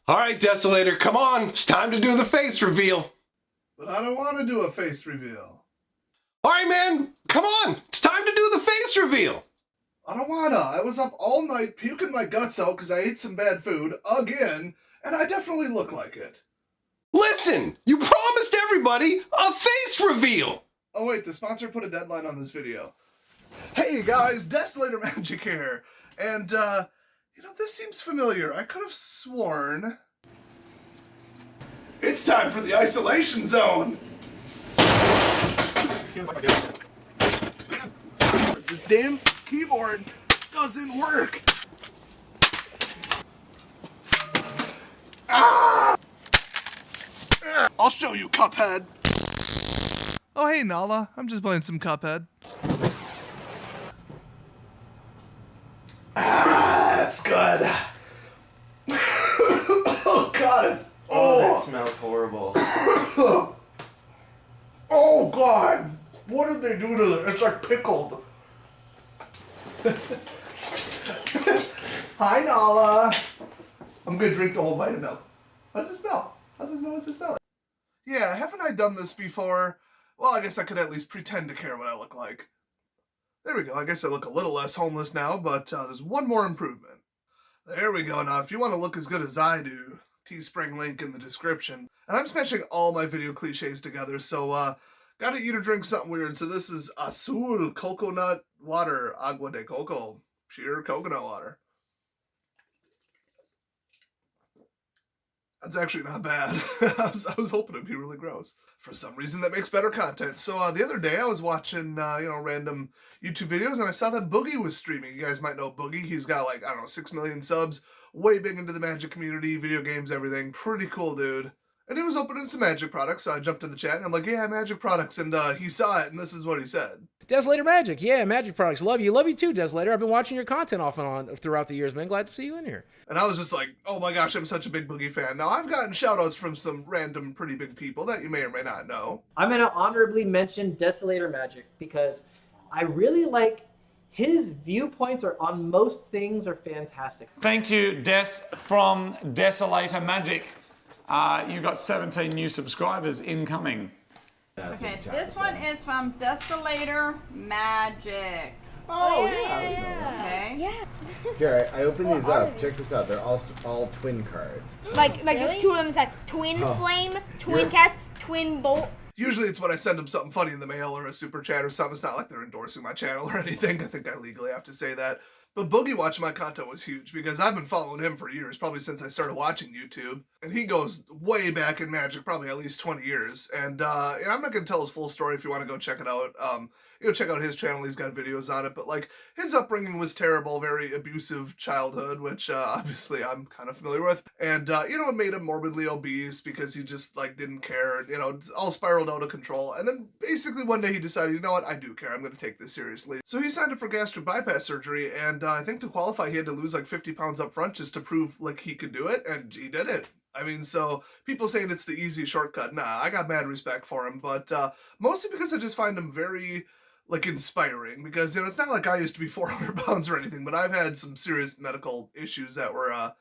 All right, Desolator, come on. It's time to do the face reveal. But I don't want to do a face reveal. All right, man, come on. It's time to do the face reveal. I don't wanna. I was up all night puking my guts out because I ate some bad food, again, and I definitely look like it. Listen, you promised everybody a face reveal. Oh wait, the sponsor put a deadline on this video. Hey guys, DesolatorMagic here. And, you know, this seems familiar. I could have sworn... It's time for the isolation zone! This damn keyboard doesn't work! Ah! I'll show you, Cuphead! Oh hey Nala, I'm just playing some Cuphead. That's good. Oh god, it's... Oh, that smells horrible. Oh god! What did they do to it? It's like pickled. Hi Nala! I'm gonna drink the whole vitamin milk. How's it smell? How's it smell? Yeah, haven't I done this before? Well, I guess I could at least pretend to care what I look like. There we go. I guess I look a little less homeless now, but there's one more improvement. There we go. Now, if you want to look as good as I do, Teespring link in the description. And I'm smashing all my video cliches together, so gotta eat or drink something weird. So this is Azul Coconut Water, Agua de Coco, pure coconut water. That's actually not bad. I was hoping it'd be really gross. For some reason, that makes better content. So the other day, I was watching, random YouTube videos, and I saw that Boogie was streaming. You guys might know Boogie. He's got, 6 million subs. Way big into the Magic community, video games, everything. Pretty cool, dude. And he was opening some Magic products, so I jumped in the chat, and I'm like, yeah, Magic products. And he saw it, and this is what he said. DesolatorMagic, yeah, Magic products. Love you too, Desolator. I've been watching your content off and on throughout the years, man. Glad to see you in here. And I was just like, oh my gosh, I'm such a big Boogie fan. Now, I've gotten shout-outs from some random pretty big people that you may or may not know. I'm going to honorably mention DesolatorMagic because I really like his viewpoints on most things are fantastic. Thank you, Des from DesolatorMagic. You got 17 new subscribers incoming. Okay, this one is from DesolatorMagic. Oh, yeah. Okay. Yeah. Here, I opened these up. Check this out. They're all twin cards. Like there's two of them. It's like Twin Flame, Twin Cast, Twin Bolt. Usually it's when I send them something funny in the mail or a super chat or something. It's not like they're endorsing my channel or anything. I think I legally have to say that. But Boogie watching my content was huge because I've been following him for years, probably since I started watching YouTube. And he goes way back in Magic, probably at least 20 years. And I'm not going to tell his full story if you want to go check it out. You know, check out his channel. He's got videos on it. But, his upbringing was terrible, very abusive childhood, which, obviously, I'm kind of familiar with. And, it made him morbidly obese because he just, didn't care. All spiraled out of control. And then, basically, one day he decided, you know what, I do care. I'm going to take this seriously. So he signed up for gastric bypass surgery. And I think to qualify, he had to lose, 50 pounds up front just to prove, he could do it. And he did it. I mean, so people saying it's the easy shortcut. Nah, I got mad respect for him. But mostly because I just find him very... inspiring, because, it's not like I used to be 400 pounds or anything, but I've had some serious medical issues that were,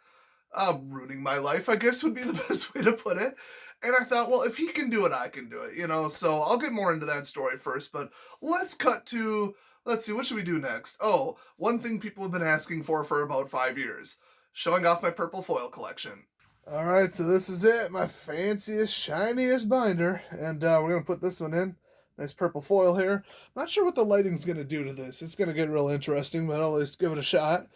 ruining my life, I guess would be the best way to put it. And I thought, well, if he can do it, I can do it, so I'll get more into that story first, but let's cut to, let's see, what should we do next? Oh, one thing people have been asking for about 5 years, showing off my purple foil collection. Alright, so this is it, my fanciest, shiniest binder, and we're going to put this one in. Nice purple foil here. Not sure what the lighting's going to do to this. It's going to get real interesting, but I'll at least give it a shot.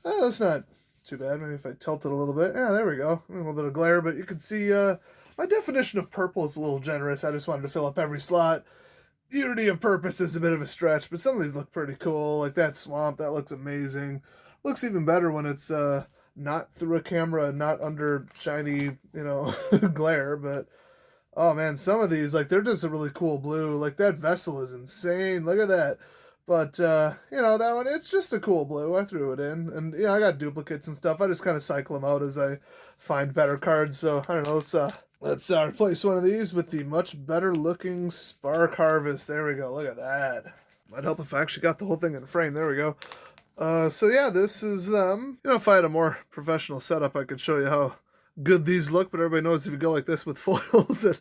That's not too bad. Maybe if I tilt it a little bit. Yeah, there we go. A little bit of glare, but you can see my definition of purple is a little generous. I just wanted to fill up every slot. Unity of purpose is a bit of a stretch, but some of these look pretty cool. Like that swamp, that looks amazing. Looks even better when it's not through a camera, not under shiny, glare, but... Oh man, some of these, they're just a really cool blue. That vessel is insane. Look at that. But, that one, it's just a cool blue. I threw it in. And, I got duplicates and stuff. I just kind of cycle them out as I find better cards. So, I don't know, let's replace one of these with the much better looking Spark Harvest. There we go. Look at that. Might help if I actually got the whole thing in frame. There we go. So yeah, this is, if I had a more professional setup, I could show you how good these look, but everybody knows if you go like this with foils, it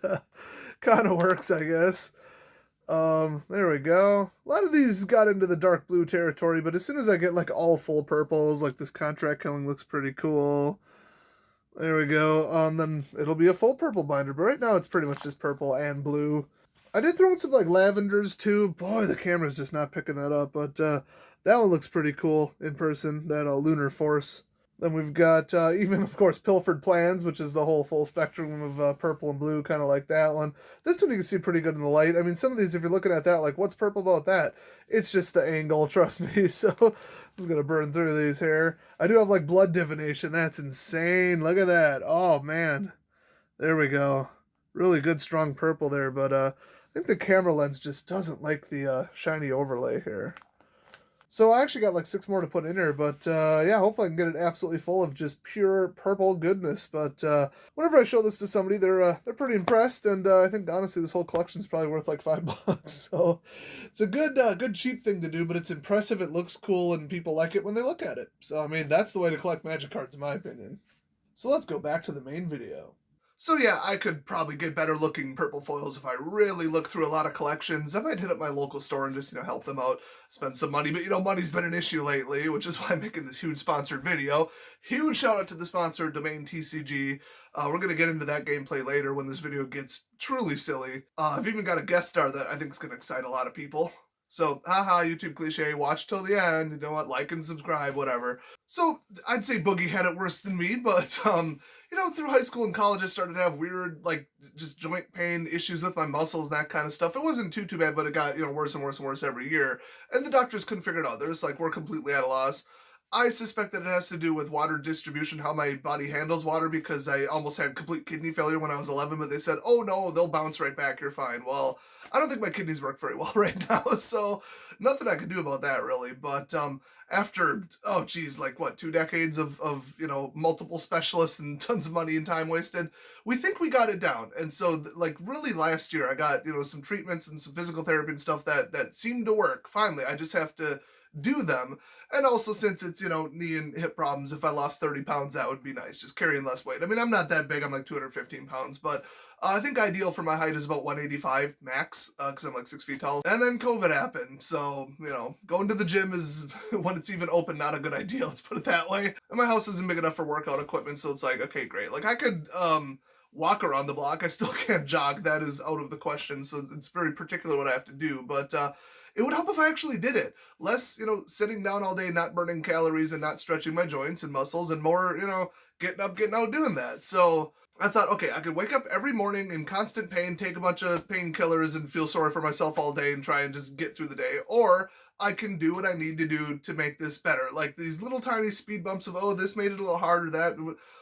kind of works, I guess. There we go. A lot of these got into the dark blue territory, but as soon as I get like all full purples, like this contract killing looks pretty cool. There we go. Then it'll be a full purple binder, but right now it's pretty much just purple and blue. I did throw in some like lavenders too. Boy, the camera's just not picking that up, but that one looks pretty cool in person, that Lunar Force. Then we've got even, of course, Pilfered Plans, which is the whole full spectrum of purple and blue, kind of like that one. This one you can see pretty good in the light. I mean, some of these, if you're looking at that, like, what's purple about that? It's just the angle, trust me. So I'm going to burn through these here. I do have, like, Blood Divination. That's insane. Look at that. Oh, man. There we go. Really good, strong purple there. But I think the camera lens just doesn't like the shiny overlay here. So I actually got like 6 more to put in here, but yeah, hopefully I can get it absolutely full of just pure purple goodness. But whenever I show this to somebody, they're pretty impressed, and I think honestly this whole collection is probably worth like $5. So it's a good cheap thing to do, but it's impressive. It looks cool, and people like it when they look at it. So I mean, that's the way to collect Magic cards, in my opinion. So let's go back to the main video. So yeah, I could probably get better looking purple foils if I really look through a lot of collections. I might hit up my local store and just, help them out, spend some money. But, money's been an issue lately, which is why I'm making this huge sponsored video. Huge shout out to the sponsor, Domain TCG. We're going to get into that gameplay later when this video gets truly silly. I've even got a guest star that I think is going to excite a lot of people. So, haha, YouTube cliche, watch till the end, you know what, like and subscribe, whatever. So, I'd say Boogie had it worse than me, but, through high school and college, I started to have weird, just joint pain issues with my muscles and that kind of stuff. It wasn't too bad, but it got, worse and worse and worse every year. And the doctors couldn't figure it out. They're just like, we're completely at a loss. I suspect that it has to do with water distribution, how my body handles water, because I almost had complete kidney failure when I was 11, but they said, oh no, they'll bounce right back, you're fine. Well, I don't think my kidneys work very well right now, so nothing I can do about that, really. But after, 2 decades of multiple specialists and tons of money and time wasted, we think we got it down. And so, really last year, I got, some treatments and some physical therapy and stuff that seemed to work. Finally, I just have to do them. And also, since it's, knee and hip problems, if I lost 30 pounds, that would be nice, just carrying less weight. I mean, I'm not that big, I'm like 215 pounds, but I think ideal for my height is about 185 max, because I'm like 6 feet tall. And then COVID happened, so, going to the gym is, when it's even open, not a good idea, let's put it that way. And my house isn't big enough for workout equipment, so it's like, okay, great. Like, I could walk around the block, I still can't jog, that is out of the question, so it's very particular what I have to do, but it would help if I actually did it. Less, sitting down all day, not burning calories and not stretching my joints and muscles, and more, getting up, getting out, doing that. So I thought, okay, I could wake up every morning in constant pain, take a bunch of painkillers and feel sorry for myself all day and try and just get through the day. Or I can do what I need to do to make this better. Like these little tiny speed bumps of, oh, this made it a little harder, that.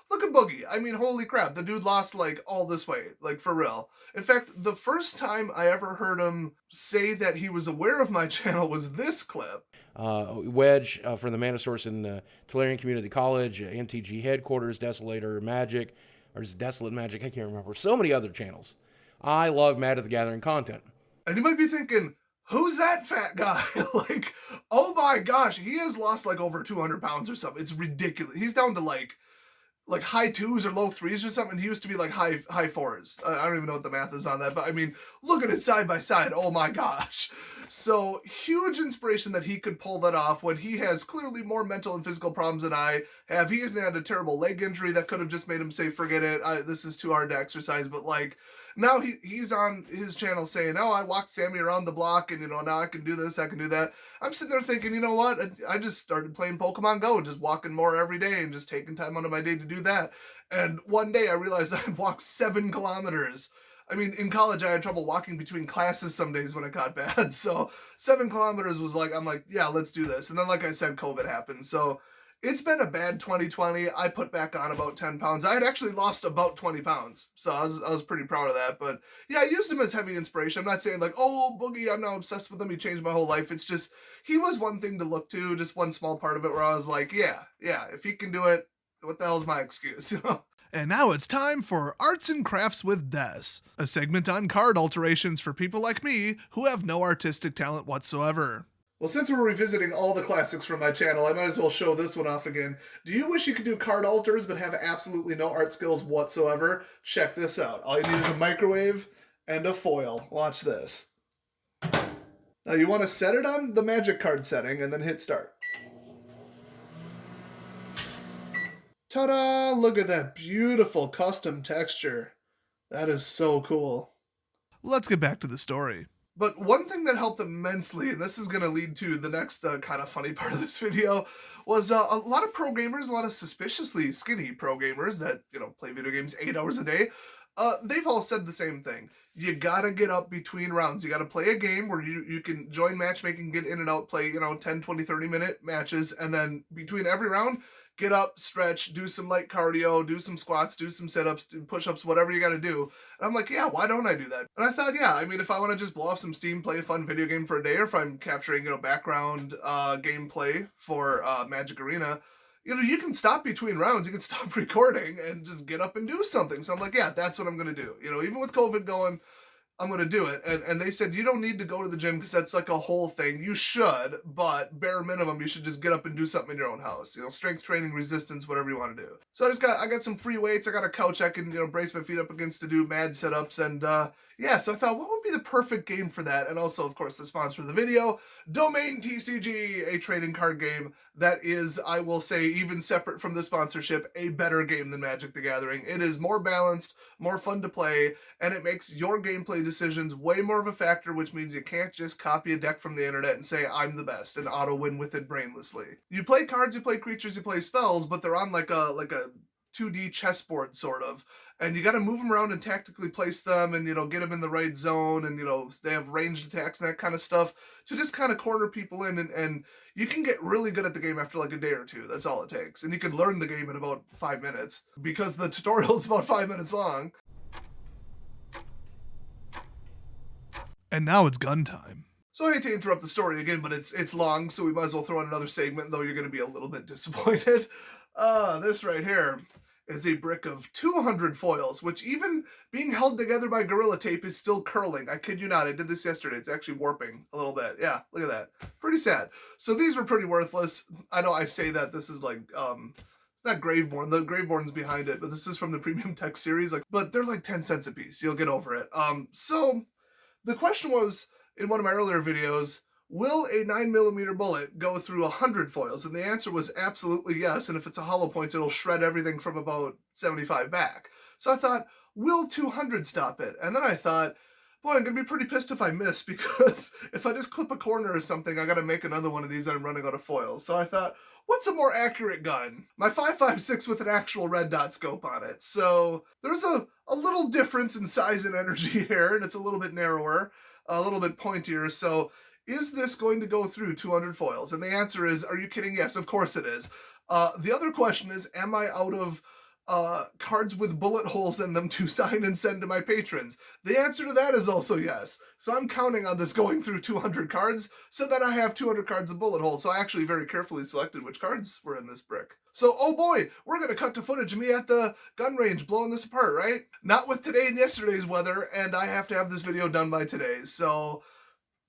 Look at Boogie. I mean, holy crap. The dude lost all this weight, for real. In fact, the first time I ever heard him say that he was aware of my channel was this clip. Wedge from the Mana Source in Tolarian Community College, MTG headquarters, DesolatorMagic, or is it DesolatorMagic? I can't remember. So many other channels. I love Magic the Gathering content. And you might be thinking, who's that fat guy? Oh my gosh, he has lost over 200 pounds or something. It's ridiculous. He's down to like high 2s or low 3s or something. He used to be high 4s. I don't even know what the math is on that, but I mean, look at it side by side. Oh my gosh. So huge inspiration that he could pull that off when he has clearly more mental and physical problems than I have. He had a terrible leg injury that could have just made him say, forget it. This is too hard to exercise. But now he's on his channel saying, oh, I walked Sammy around the block and, now I can do this, I can do that. I'm sitting there thinking, you know what? I just started playing Pokemon Go, just walking more every day and just taking time out of my day to do that. And one day I realized I had walked 7 kilometers. I mean, in college, I had trouble walking between classes some days when it got bad. So 7 kilometers was I'm like, yeah, let's do this. And then, like I said, COVID happened. So it's been a bad 2020. I put back on about 10 pounds. I had actually lost about 20 pounds. So I was pretty proud of that. But yeah, I used him as heavy inspiration. I'm not saying oh, Boogie, I'm now obsessed with him. He changed my whole life. It's just, he was one thing to look to, just one small part of it where I was like, yeah, if he can do it, what the hell's my excuse, And now it's time for Arts and Crafts with Des, a segment on card alterations for people like me who have no artistic talent whatsoever. Well, since we're revisiting all the classics from my channel, I might as well show this one off again. Do you wish you could do card alters but have absolutely no art skills whatsoever? Check this out. All you need is a microwave and a foil. Watch this. Now you want to set it on the magic card setting and then hit start. Ta-da! Look at that beautiful custom texture. That is so cool. Let's get back to the story. But one thing that helped immensely, and this is going to lead to the next kind of funny part of this video, was a lot of pro gamers, a lot of suspiciously skinny pro gamers that, play video games 8 hours a day. They've all said the same thing. You gotta get up between rounds. You gotta play a game where you can join matchmaking, get in and out, play, 10, 20, 30-minute matches, and then between every round, get up, stretch, do some light cardio, do some squats, do some sit-ups, do push-ups, whatever you gotta do. And I'm like, yeah, why don't I do that? And I thought, yeah, if I want to just blow off some steam, play a fun video game for a day, or if I'm capturing, background gameplay for Magic Arena, you can stop between rounds, you can stop recording and just get up and do something. So I'm like, yeah, that's what I'm going to do. Even with COVID going, I'm going to do it. And they said, you don't need to go to the gym because that's like a whole thing. You should, but bare minimum, you should just get up and do something in your own house. Strength training, resistance, whatever you want to do. So I got some free weights. I got a couch I can, brace my feet up against to do mad sit-ups. And yeah, so I thought, what would be the perfect game for that? And also, of course, the sponsor of the video, Domain TCG, a trading card game that is, I will say, even separate from the sponsorship, a better game than Magic the Gathering. It is more balanced, more fun to play, and it makes your gameplay decisions way more of a factor, which means you can't just copy a deck from the internet and say, I'm the best, and auto-win with it brainlessly. You play cards, you play creatures, you play spells, but they're on like a 2D chessboard, sort of. And you got to move them around and tactically place them and, get them in the right zone. And, they have ranged attacks and that kind of stuff to just kind of corner people in. And you can get really good at the game after like a day or two. That's all it takes. And you can learn the game in about 5 minutes because the tutorial is about 5 minutes long. And now it's gun time. So I hate to interrupt the story again, but it's long, so we might as well throw in another segment, though you're going to be a little bit disappointed. This right here is a brick of 200 foils, which even being held together by Gorilla Tape is still curling. I kid you not. I did this yesterday. It's actually warping a little bit. Yeah, look at that. Pretty sad. So these were pretty worthless. I know I say that this is like, it's not Graveborn. The Graveborn's behind it, but this is from the Premium Tech series. But they're like 10 cents a piece. You'll get over it. So the question was, in one of my earlier videos, will a 9mm bullet go through 100 foils? And the answer was absolutely yes, and if it's a hollow point, it'll shred everything from about 75 back. So I thought, will 200 stop it? And then I thought, boy, I'm going to be pretty pissed if I miss, because if I just clip a corner or something, I got to make another one of these and I'm running out of foils. So I thought, what's a more accurate gun? My 5.56 with an actual red dot scope on it. So there's a little difference in size and energy here, and it's a little bit narrower, a little bit pointier. So is this going to go through 200 foils? And the answer is, are you kidding? Yes, of course it is. The other question is, am I out of cards with bullet holes in them to sign and send to my patrons? The answer to that is also yes. So I'm counting on this going through 200 cards so that I have 200 cards with bullet holes. So I actually very carefully selected which cards were in this brick. So, oh boy, we're going to cut to footage of me at the gun range blowing this apart, right? Not with today and yesterday's weather, and I have to have this video done by today. So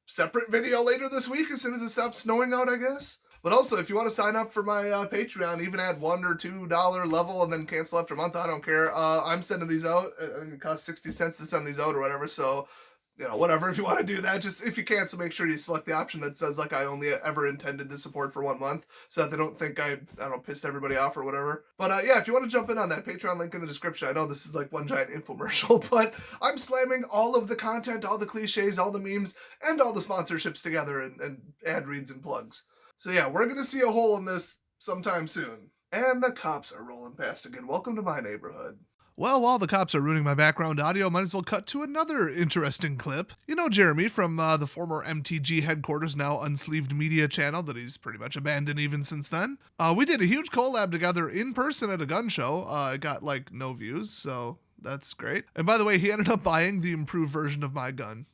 separate video later this week as soon as it stops snowing out, I guess. But also, if you want to sign up for my Patreon, even at $1 or $2 level and then cancel after a month, I don't care. I'm sending these out. I think it costs 60 cents to send these out or whatever. So, whatever, if you want to do that, just if you cancel, make sure you select the option that says, like, I only ever intended to support for 1 month so that they don't think I don't know, pissed everybody off or whatever. But yeah, if you want to jump in on that, Patreon link in the description. I know this is like one giant infomercial, but I'm slamming all of the content, all the cliches, all the memes, and all the sponsorships together and ad reads and plugs. So yeah, we're going to see a hole in this sometime soon. And the cops are rolling past again. Welcome to my neighborhood. Well, while the cops are ruining my background audio, might as well cut to another interesting clip. You know Jeremy from the former MTG headquarters, now Unsleeved Media channel that he's pretty much abandoned even since then. We did a huge collab together in person at a gun show. It got like no views, so that's great. And by the way, he ended up buying the improved version of my gun.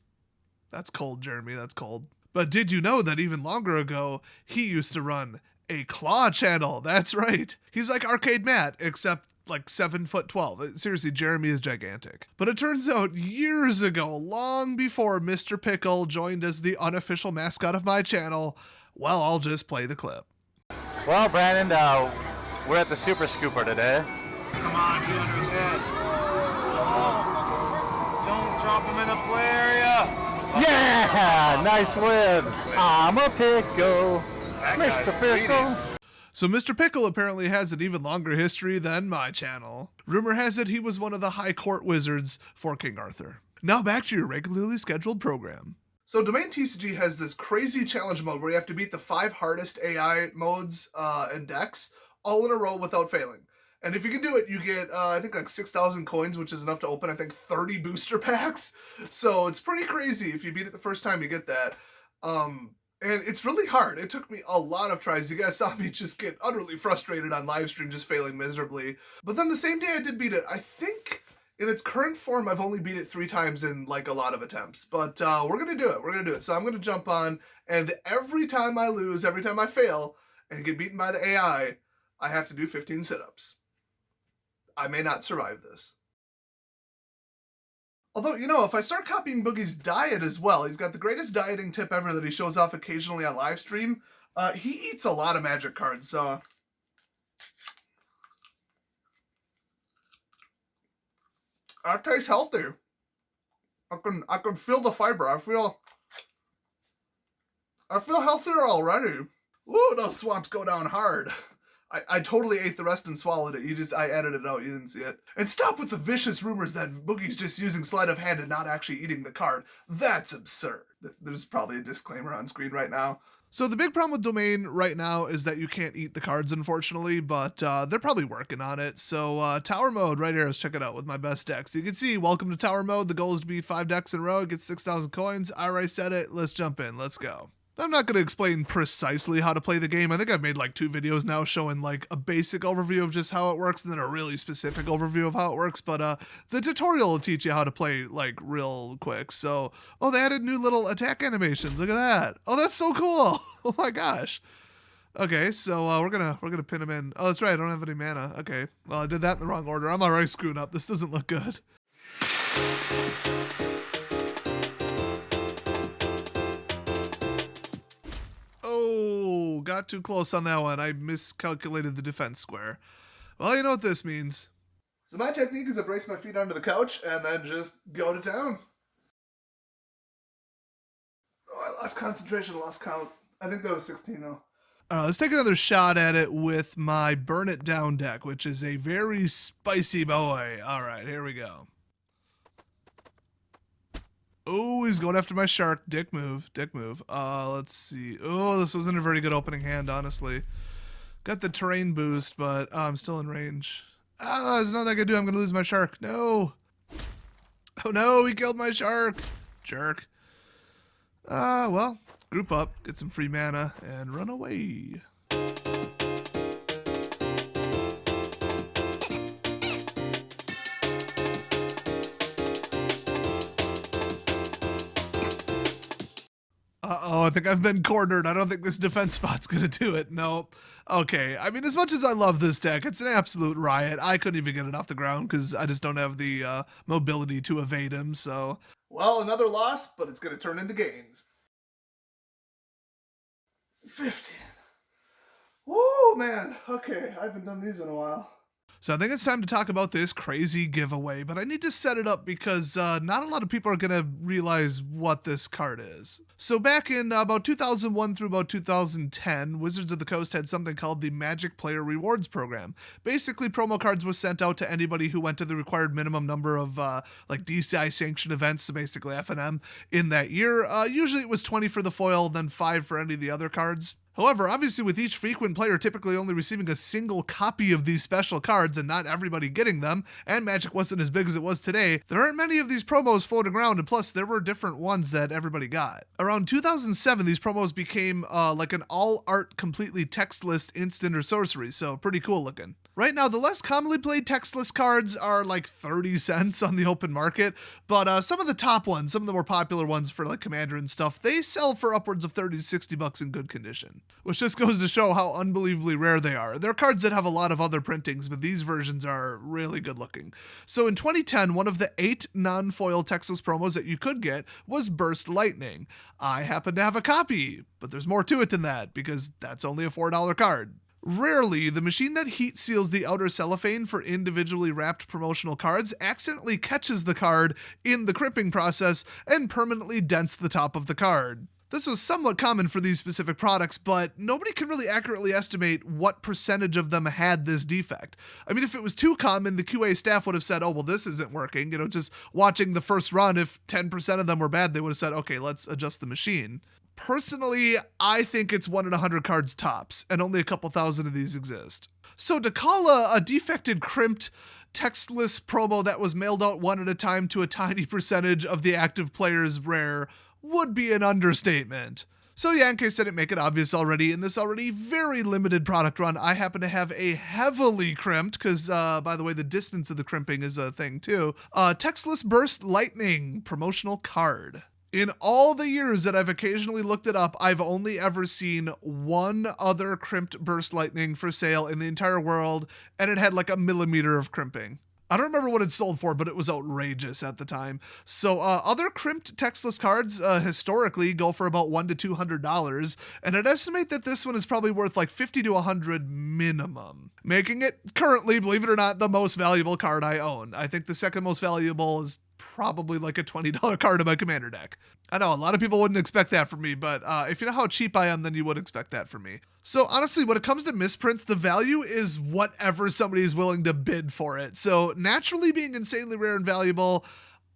That's cold, Jeremy, that's cold. But did you know that even longer ago, he used to run a Claw channel? That's right. He's like Arcade Matt, except like 7'12". Seriously, Jeremy is gigantic. But it turns out years ago, long before Mr. Pickle joined as the unofficial mascot of my channel, well, I'll just play the clip. Well, Brandon, we're at the Super Scooper today. Come on, you understand. Don't drop him in a play area. Yeah! Nice win. I'm a pickle. Mr. Pickle. So Mr. Pickle apparently has an even longer history than my channel. Rumor has it he was one of the high court wizards for King Arthur. Now back to your regularly scheduled program. So Domain TCG has this crazy challenge mode where you have to beat the 5 hardest AI modes and decks all in a row without failing. And if you can do it, you get, I think, like 6,000 coins, which is enough to open, I think, 30 booster packs. So it's pretty crazy. If you beat it the first time, you get that. And it's really hard. It took me a lot of tries. You guys saw me just get utterly frustrated on live stream, just failing miserably. But then the same day I did beat it, I think in its current form, I've only beat it 3 times in like a lot of attempts. But we're going to do it. We're going to do it. So I'm going to jump on, and every time I lose, every time I fail and get beaten by the AI, I have to do 15 sit-ups. I may not survive this. Although, you know, if I start copying Boogie's diet as well, he's got the greatest dieting tip ever that he shows off occasionally on live stream. He eats a lot of magic cards, so... That tastes healthy. I can feel the fiber. I feel healthier already. Ooh, those swamps go down hard. I totally ate the rest and swallowed it. I edited it out. You didn't see it. And stop with the vicious rumors that Boogie's just using sleight of hand and not actually eating the card. That's absurd. There's probably a disclaimer on screen right now. So the big problem with Domain right now is that you can't eat the cards, unfortunately, but they're probably working on it. So Tower Mode right here, let's check it out with my best decks. You can see, welcome to Tower Mode. The goal is to beat 5 decks in a row, get 6,000 coins. I already said it. Let's jump in. Let's go. I'm not going to explain precisely how to play the game. I think I've made like 2 videos now showing like a basic overview of just how it works and then a really specific overview of how it works. But the tutorial will teach you how to play like real quick. So, oh, they added new little attack animations. Look at that. Oh, that's so cool. Oh my gosh. Okay, so we're gonna pin him in. Oh, that's right. I don't have any mana. Okay. Well, I did that in the wrong order. I'm already screwing up. This doesn't look good. Oh, got too close on that one. I miscalculated the defense square. Well, you know what this means. So my technique is to brace my feet onto the couch and then just go to town. Oh, I lost concentration, lost count. I think that was 16 though. Let's take another shot at it with my Burn It Down deck, which is a very spicy boy. All right, here we go. Oh, he's going after my shark. Dick move. Dick move. Let's see. Oh, this wasn't a very good opening hand, honestly. Got the terrain boost, but I'm still in range. There's nothing I can do. I'm going to lose my shark. No. Oh, no. He killed my shark. Jerk. Well, group up, get some free mana, and run away. Uh-oh, I think I've been cornered. I don't think this defense spot's gonna do it. No. Okay, I mean, as much as I love this deck, it's an absolute riot. I couldn't even get it off the ground because I just don't have the mobility to evade him, so... Well, another loss, but it's gonna turn into gains. 15. Woo, man. Okay, I haven't done these in a while. So I think it's time to talk about this crazy giveaway, but I need to set it up because not a lot of people are going to realize what this card is. So back in about 2001 through about 2010, Wizards of the Coast had something called the Magic Player Rewards Program. Basically, promo cards was sent out to anybody who went to the required minimum number of like DCI sanctioned events, so basically FNM, in that year. Usually it was 20 for the foil, then 5 for any of the other cards. However, obviously with each frequent player typically only receiving a single copy of these special cards and not everybody getting them, and Magic wasn't as big as it was today, there aren't many of these promos floating around, and plus there were different ones that everybody got. Around 2007, these promos became like an all-art completely text list instant or sorcery, so pretty cool looking. Right now, the less commonly played textless cards are like 30 cents on the open market, but some of the top ones, some of the more popular ones for like Commander and stuff, they sell for upwards of 30 to 60 bucks in good condition, which just goes to show how unbelievably rare they are. They're cards that have a lot of other printings, but these versions are really good looking. So in 2010, one of the 8 non-foil textless promos that you could get was Burst Lightning. I happen to have a copy, but there's more to it than that because that's only a $4 card. Rarely, the machine that heat seals the outer cellophane for individually wrapped promotional cards accidentally catches the card in the crimping process and permanently dents the top of the card. This was somewhat common for these specific products, but nobody can really accurately estimate what percentage of them had this defect. I mean, if it was too common, the QA staff would have said, oh, well, this isn't working. Just watching the first run, if 10% of them were bad, they would have said, okay, let's adjust the machine. Personally, I think it's 1 in 100 cards tops, and only a couple thousand of these exist. So to call a defected, crimped, textless promo that was mailed out one at a time to a tiny percentage of the active players rare would be an understatement. So yeah, in case I didn't make it obvious already, in this already very limited product run, I happen to have a heavily crimped, because by the way, the distance of the crimping is a thing too, textless Burst Lightning promotional card. In all the years that I've occasionally looked it up, I've only ever seen one other crimped Burst Lightning for sale in the entire world, and it had like a millimeter of crimping. I don't remember what it sold for, but it was outrageous at the time. So other crimped textless cards historically go for about $100 to $200, and I'd estimate that this one is probably worth like $50 to $100 minimum, making it currently, believe it or not, the most valuable card I own. I think the second most valuable is probably like a $20 card in my Commander deck. I know a lot of people wouldn't expect that from me, but if you know how cheap I am, then you would expect that from me. So honestly, when it comes to misprints, the value is whatever somebody is willing to bid for it. So naturally, being insanely rare and valuable,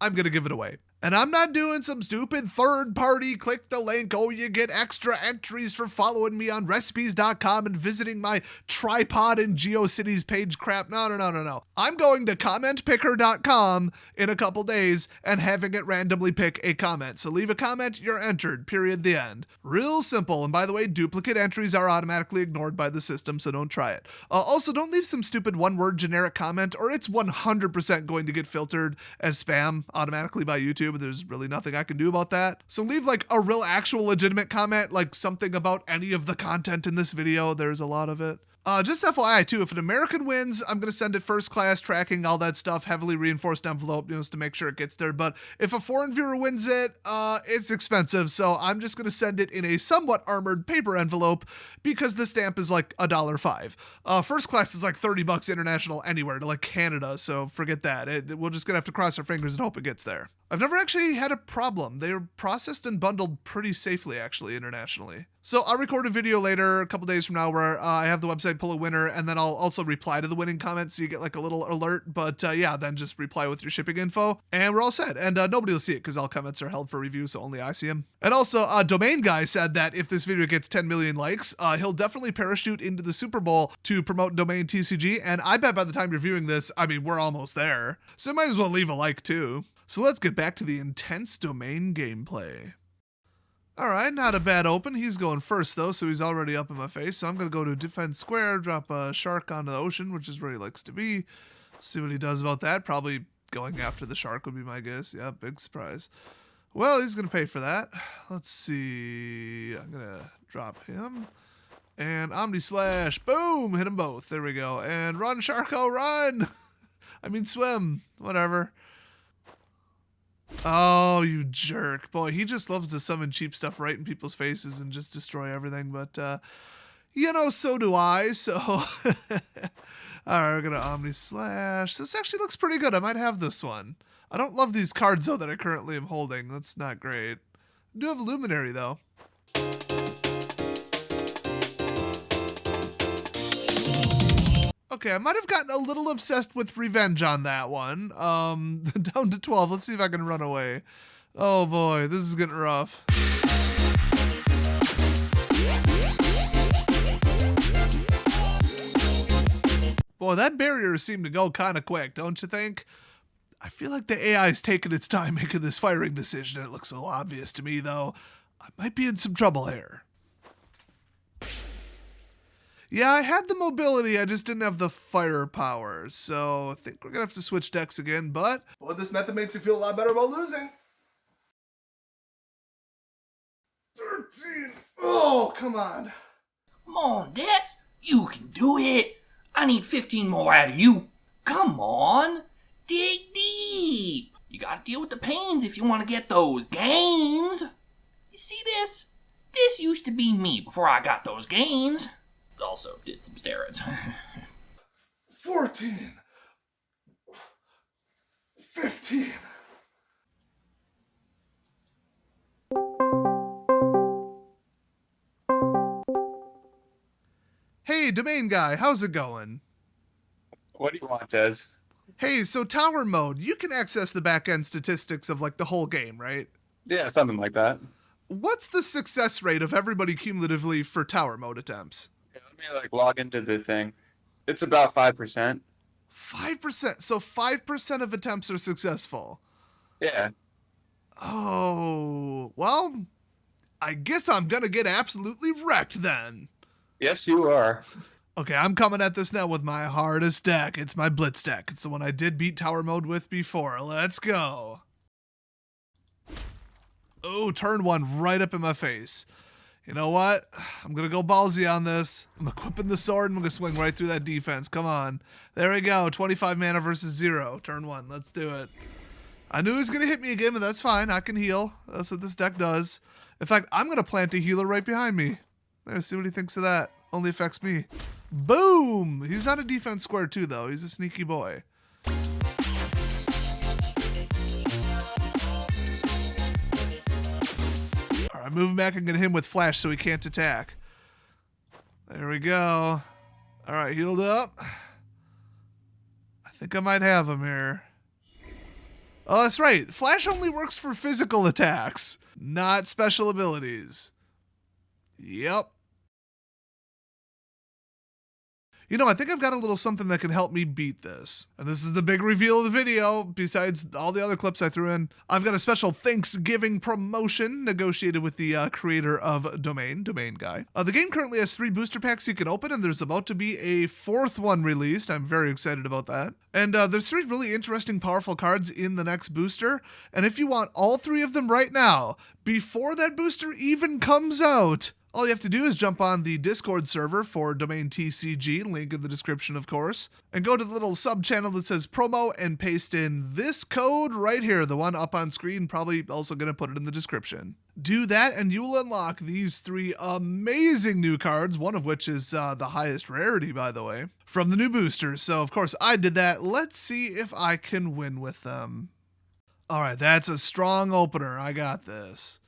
I'm going to give it away. And I'm not doing some stupid third party click the link, oh, you get extra entries for following me on recipes.com and visiting my tripod and GeoCities page crap. No. I'm going to commentpicker.com in a couple days and having it randomly pick a comment. So leave a comment, you're entered, period, the end. Real simple. And by the way, duplicate entries are automatically ignored by the system, so don't try it. Also, don't leave some stupid one-word generic comment or it's 100% going to get filtered as spam automatically by YouTube. There's really nothing I can do about that. So leave like a real actual legitimate comment, like something about any of the content in this video. There's a lot of it. Just FYI too, if an American wins, I'm going to send it first class, tracking, all that stuff, heavily reinforced envelope, just to make sure it gets there. But if a foreign viewer wins it, it's expensive. So I'm just going to send it in a somewhat armored paper envelope because the stamp is like $1.05. First class is like $30 international anywhere to like Canada. So forget that. We're just going to have to cross our fingers and hope it gets there. I've never actually had a problem. They were processed and bundled pretty safely, actually, internationally. So I'll record a video later, a couple days from now, where I have the website pull a winner, and then I'll also reply to the winning comment so you get like a little alert. But yeah, then just reply with your shipping info, and we're all set. And nobody will see it because all comments are held for review, so only I see them. And also, Domain Guy said that if this video gets 10 million likes, he'll definitely parachute into the Super Bowl to promote Domain TCG. And I bet by the time you're viewing this, I mean, we're almost there. So you might as well leave a like too. So let's get back to the intense Domain gameplay. Alright, not a bad open. He's going first though, so he's already up in my face. So I'm going to go to defense square, drop a shark onto the ocean, which is where he likes to be. See what he does about that. Probably going after the shark would be my guess. Yeah, big surprise. Well, he's going to pay for that. Let's see. I'm going to drop him. And Omni Slash. Boom! Hit them both. There we go. And run, Sharko, run! I mean, swim. Whatever. Oh, you jerk. Boy, he just loves to summon cheap stuff right in people's faces and just destroy everything. But, so do I. So, all right, we're going to Omni Slash. This actually looks pretty good. I might have this one. I don't love these cards, though, that I currently am holding. That's not great. I do have a Luminary, though. Okay, I might have gotten a little obsessed with revenge on that one. Down to 12. Let's see if I can run away. Oh boy, this is getting rough. Boy, that barrier seemed to go kind of quick, don't you think? I feel like the AI is taking its time making this firing decision. It looks so obvious to me, though. I might be in some trouble here. Yeah, I had the mobility, I just didn't have the firepower, so I think we're gonna have to switch decks again, but boy, this method makes you feel a lot better about losing. 13. Oh, come on. Come on, Des. You can do it. I need 15 more out of you. Come on. Dig deep. You gotta deal with the pains if you want to get those gains. You see this? This used to be me before I got those gains. Also did some steroids. 14. 15. Hey, domain guy, how's it going? What do you want, Des? Hey, so tower mode, you can access the back-end statistics of like the whole game, right? Yeah, something like that. What's the success rate of everybody cumulatively for tower mode attempts? Yeah, let me log into the thing. It's about 5%. 5%. So 5% of attempts are successful. Yeah. Oh, well, I guess I'm gonna get absolutely wrecked then. Yes, you are. Okay, I'm coming at this now with my hardest deck. It's my Blitz deck. It's the one I did beat tower mode with before. Let's go. Oh, turn one right up in my face. You know what? I'm going to go ballsy on this. I'm equipping the sword and I'm going to swing right through that defense. Come on. There we go. 25 mana versus 0. Turn one. Let's do it. I knew he was going to hit me again, but that's fine. I can heal. That's what this deck does. In fact, I'm going to plant a healer right behind me. Let's see what he thinks of that. Only affects me. Boom! He's not a defense square too, though. He's a sneaky boy. Alright, moving back and get him with flash so he can't attack. There we go. Alright, healed up. I think I might have him here. Oh, that's right. Flash only works for physical attacks, not special abilities. Yep. You know, I think I've got a little something that can help me beat this. And this is the big reveal of the video, besides all the other clips I threw in. I've got a special Thanksgiving promotion negotiated with the creator of Domain Guy. The game currently has 3 booster packs you can open, and there's about to be a 4th one released. I'm very excited about that. And there's 3 really interesting, powerful cards in the next booster. And if you want all 3 of them right now, before that booster even comes out, all you have to do is jump on the Discord server for Domain TCG, link in the description, of course, and go to the little sub-channel that says promo and paste in this code right here, the one up on screen, probably also going to put it in the description. Do that and you will unlock these 3 amazing new cards, one of which is the highest rarity, by the way, from the new boosters. So, of course, I did that. Let's see if I can win with them. All right, that's a strong opener. I got this.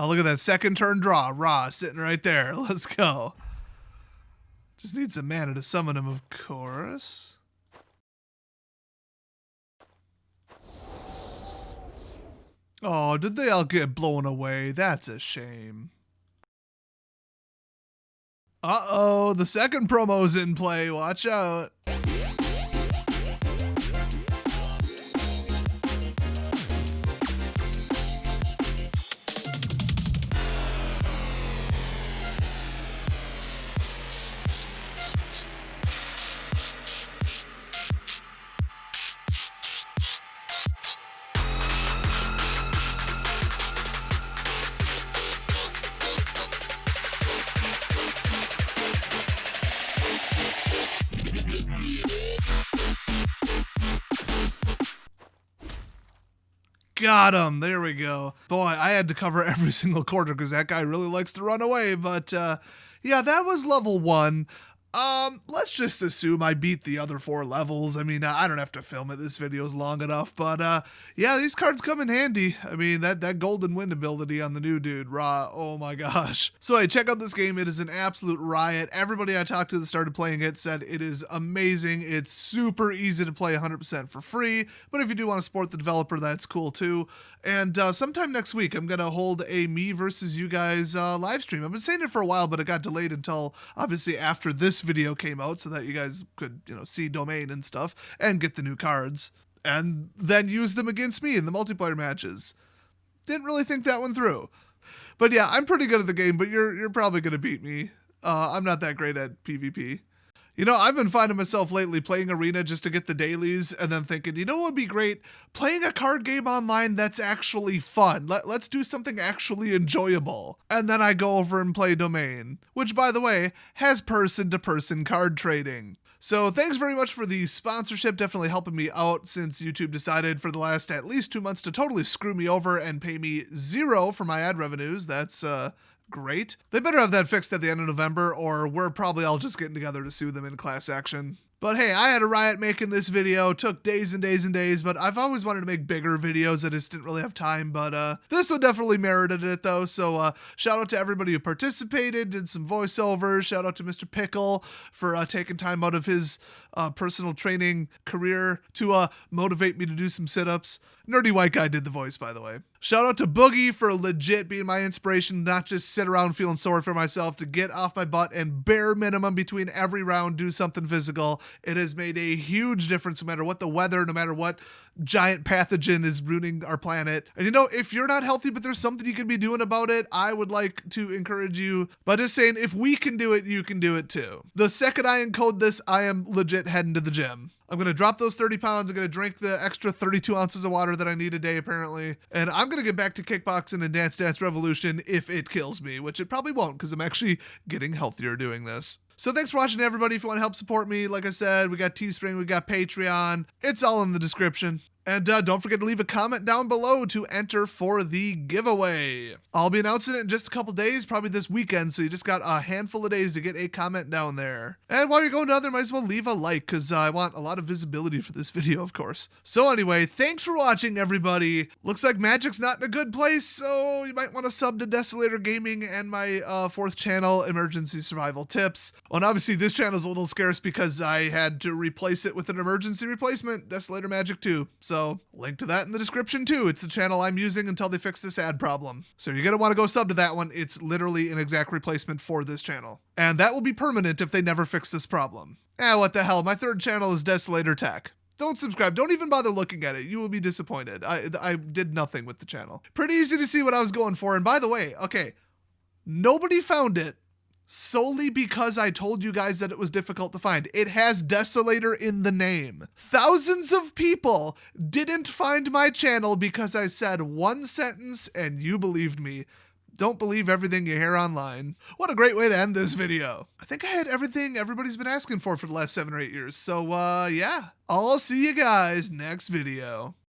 Oh, look at that second turn draw. Raw sitting right there. Let's go. Just need some mana to summon him, of course. Oh, did they all get blown away? That's a shame. Uh-oh, the second promo's in play. Watch out. Got him. There we go. Boy, I had to cover every single quarter because that guy really likes to run away. But yeah, that was level 1. Let's just assume I beat the other 4 levels. I mean, I don't have to film it. This video's long enough. But yeah, these cards come in handy. I mean, that golden wind ability on the new dude, Ra, oh my gosh. So hey, check out this game. It is an absolute riot. Everybody I talked to that started playing it said it is amazing. It's super easy to play 100% for free. But if you do want to support the developer, that's cool too. And sometime next week, I'm going to hold a me versus you guys live stream. I've been saying it for a while, but it got delayed until obviously after this video came out so that you guys could, see Domain and stuff and get the new cards and then use them against me in the multiplayer matches. Didn't really think that one through. But yeah, I'm pretty good at the game, but you're probably gonna beat me. I'm not that great at PvP. You know, I've been finding myself lately playing Arena just to get the dailies and then thinking, you know what would be great? Playing a card game online that's actually fun. Let's do something actually enjoyable. And then I go over and play Domain, which, by the way, has person-to-person card trading. So thanks very much for the sponsorship, definitely helping me out since YouTube decided for the last at least 2 months to totally screw me over and pay me 0 for my ad revenues. That's, great. They better have that fixed at the end of November, or we're probably all just getting together to sue them in class action. But hey, I had a riot making this video, took days and days and days, but I've always wanted to make bigger videos. I just didn't really have time, but this one definitely merited it though. So shout out to everybody who participated, did some voiceovers. Shout out to Mr. Pickle for taking time out of his personal training career to motivate me to do some sit-ups. Nerdy White Guy did the voice, by the way. Shout out to Boogie for legit being my inspiration, not just sit around feeling sorry for myself, to get off my butt and bare minimum between every round do something physical. It has made a huge difference no matter what the weather, no matter what giant pathogen is ruining our planet. And you know, if you're not healthy but there's something you can be doing about it, I would like to encourage you by just saying, if we can do it, you can do it too. The second I encode this, I am legit heading to the gym. I'm going to drop those 30 pounds. I'm going to drink the extra 32 ounces of water that I need a day, apparently. And I'm going to get back to kickboxing and Dance Dance Revolution if it kills me, which it probably won't because I'm actually getting healthier doing this. So thanks for watching, everybody. If you want to help support me, like I said, we got Teespring, we got Patreon. It's all in the description. And don't forget to leave a comment down below to enter for the giveaway. I'll be announcing it in just a couple days, probably this weekend, so you just got a handful of days to get a comment down there. And while you're going down there, might as well leave a like, because I want a lot of visibility for this video, of course. So anyway, thanks for watching, everybody. Looks like Magic's not in a good place, so you might want to sub to Desolator Gaming and my fourth channel, Emergency Survival Tips. And obviously, this channel's a little scarce because I had to replace it with an emergency replacement, DesolatorMagic 2. So link to that in the description too. It's the channel I'm using until they fix this ad problem. So you're going to want to go sub to that one. It's literally an exact replacement for this channel. And that will be permanent if they never fix this problem. What the hell? My third channel is Desolator Tech. Don't subscribe. Don't even bother looking at it. You will be disappointed. I did nothing with the channel. Pretty easy to see what I was going for. And by the way, okay, nobody found it solely because I told you guys that it was difficult to find. It has Desolator in the name. Thousands of people didn't find my channel because I said one sentence and you believed me. Don't believe everything you hear online. What a great way to end this video. I think I had everything everybody's been asking for the last 7 or 8 years. So yeah, I'll see you guys next video.